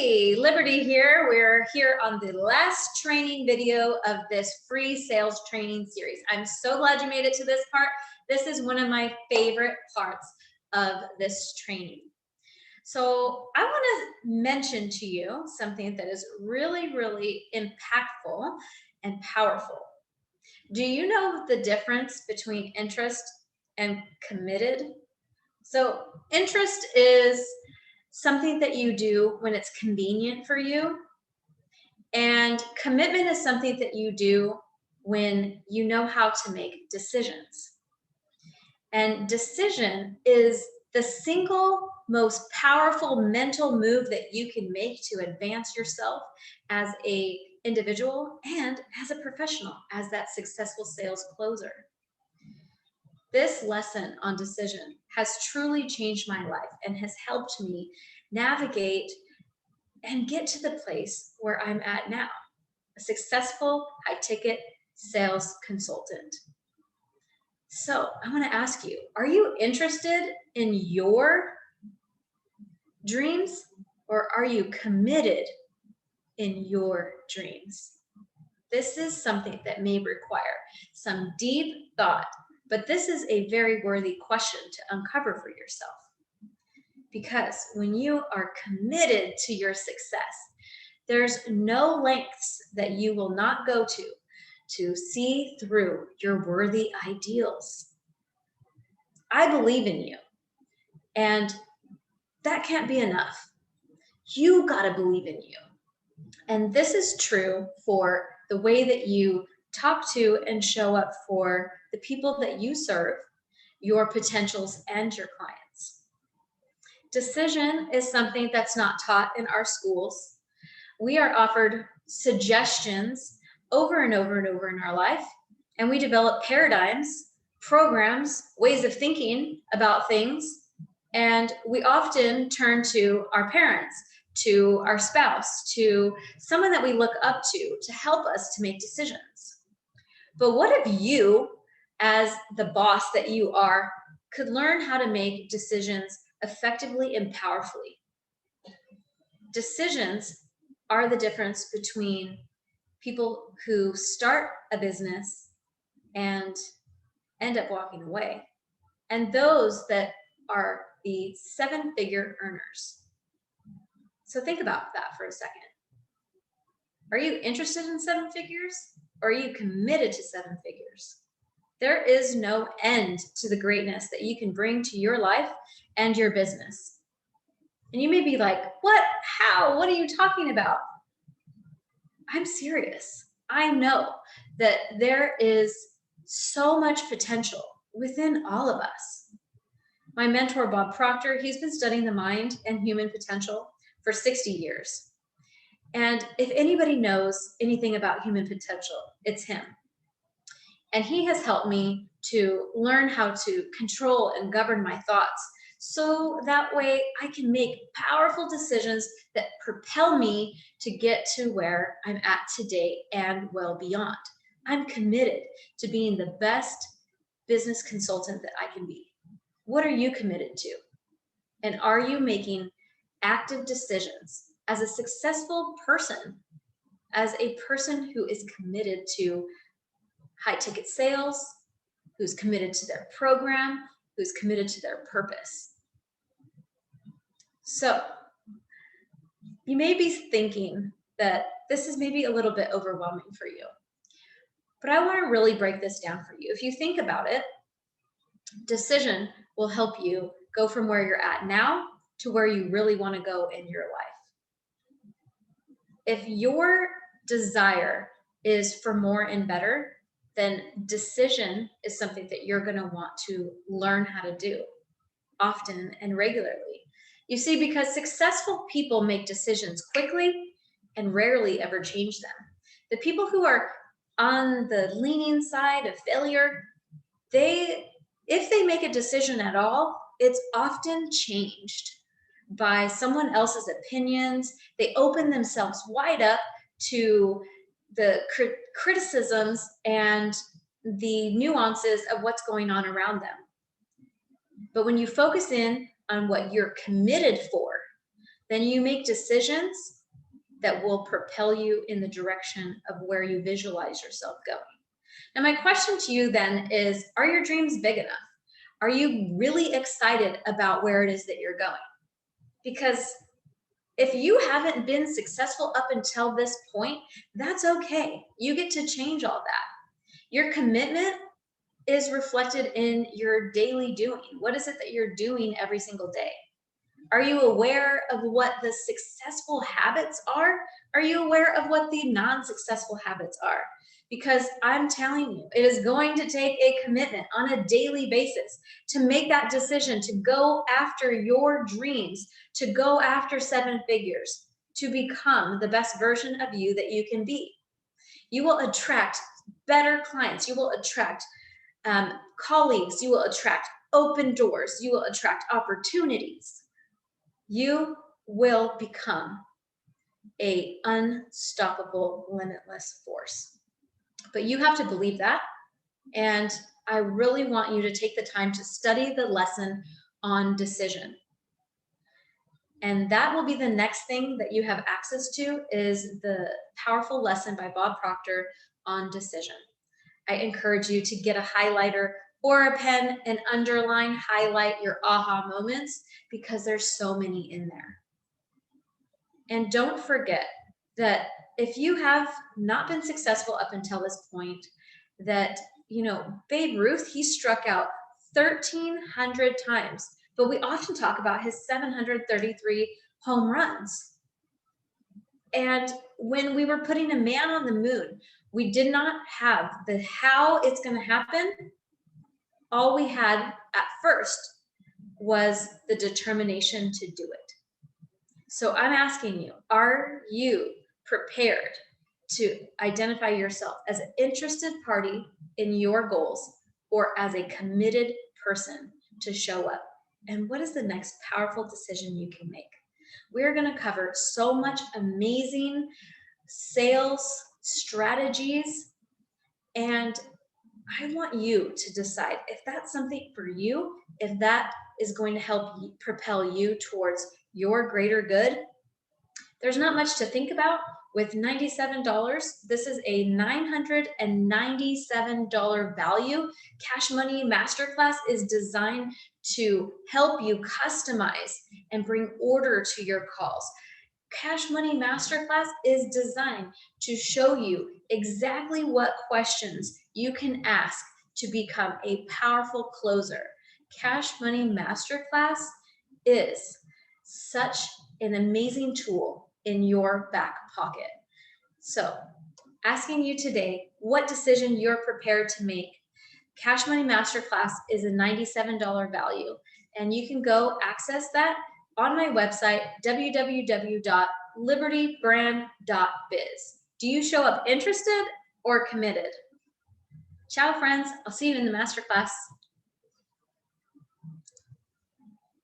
Hey, Liberty here. We're here on the last training video of this free sales training series. I'm so glad you made it to this part. This is one of my favorite parts of this training. So I want to mention to you something that is really, really impactful and powerful. Do you know the difference between interest and committed? So interest is something that you do when it's convenient for you. And commitment is something that you do when you know how to make decisions. And decision is the single most powerful mental move that you can make to advance yourself as an individual and as a professional, as that successful sales closer. This lesson on decision has truly changed my life and has helped me navigate and get to the place where I'm at now, a successful high-ticket sales consultant. So I want to ask you, are you interested in your dreams, or are you committed in your dreams? This is something that may require some deep thought, but this is a very worthy question to uncover for yourself. Because when you are committed to your success, there's no lengths that you will not go to see through your worthy ideals. I believe in you, and that can't be enough. You gotta believe in you. And this is true for the way that you talk to and show up for the people that you serve, your potentials, and your clients. Decision is something that's not taught in our schools. We are offered suggestions over and over and over in our life, and we develop paradigms, programs, ways of thinking about things, and we often turn to our parents, to our spouse, to someone that we look up to help us to make decisions. But what if you, as the boss that you are, could learn how to make decisions effectively and powerfully? Decisions are the difference between people who start a business and end up walking away, and those that are the seven-figure earners. So think about that for a second. Are you interested in seven figures, or are you committed to seven figures? There is no end to the greatness that you can bring to your life and your business. And you may be like, what? How? What are you talking about? I'm serious. I know that there is so much potential within all of us. My mentor, Bob Proctor, he's been studying the mind and human potential for 60 years. And if anybody knows anything about human potential, it's him. And he has helped me to learn how to control and govern my thoughts, so that way I can make powerful decisions that propel me to get to where I'm at today and well beyond. I'm committed to being the best business consultant that I can be. What are you committed to? And are you making active decisions as a successful person, as a person who is committed to high-ticket sales, who's committed to their program, who's committed to their purpose? So you may be thinking that this is maybe a little bit overwhelming for you, but I want to really break this down for you. If you think about it, decision will help you go from where you're at now to where you really want to go in your life. If your desire is for more and better, then decision is something that you're going to want to learn how to do often and regularly. You see, because successful people make decisions quickly and rarely ever change them. The people who are on the leaning side of failure, if they make a decision at all, it's often changed by someone else's opinions. They open themselves wide up to the criticisms and the nuances of what's going on around them. But when you focus in on what you're committed for, then you make decisions that will propel you in the direction of where you visualize yourself going. And my question to you then is, are your dreams big enough? Are you really excited about where it is that you're going? Because if you haven't been successful up until this point, that's okay. You get to change all that. Your commitment is reflected in your daily doing. What is it that you're doing every single day? Are you aware of what the successful habits are? Are you aware of what the non-successful habits are? Because I'm telling you, it is going to take a commitment on a daily basis to make that decision to go after your dreams, to go after 7 figures, to become the best version of you that you can be. You will attract better clients. You will attract colleagues. You will attract open doors. You will attract opportunities. You will become an unstoppable, limitless force. But you have to believe that. And I really want you to take the time to study the lesson on decision. And that will be the next thing that you have access to, is the powerful lesson by Bob Proctor on decision. I encourage you to get a highlighter or a pen and underline, highlight your aha moments, because there's so many in there. And don't forget that if you have not been successful up until this point, that, Babe Ruth, he struck out 1,300 times, but we often talk about his 733 home runs. And when we were putting a man on the moon, we did not have the how it's going to happen. All we had at first was the determination to do it. So I'm asking you, are you prepared to identify yourself as an interested party in your goals, or as a committed person to show up? And what is the next powerful decision you can make? We're going to cover so much amazing sales strategies, and I want you to decide if that's something for you, if that is going to help propel you towards your greater good. There's not much to think about. With $97, this is a $997 value. Cash Money Masterclass is designed to help you customize and bring order to your calls. Cash Money Masterclass is designed to show you exactly what questions you can ask to become a powerful closer. Cash Money Masterclass is such an amazing tool in your back pocket. So, asking you today what decision you're prepared to make. Cash Money Masterclass is a $97 value, and you can go access that on my website, www.libertybrand.biz. Do you show up interested or committed? Ciao, friends. I'll see you in the masterclass.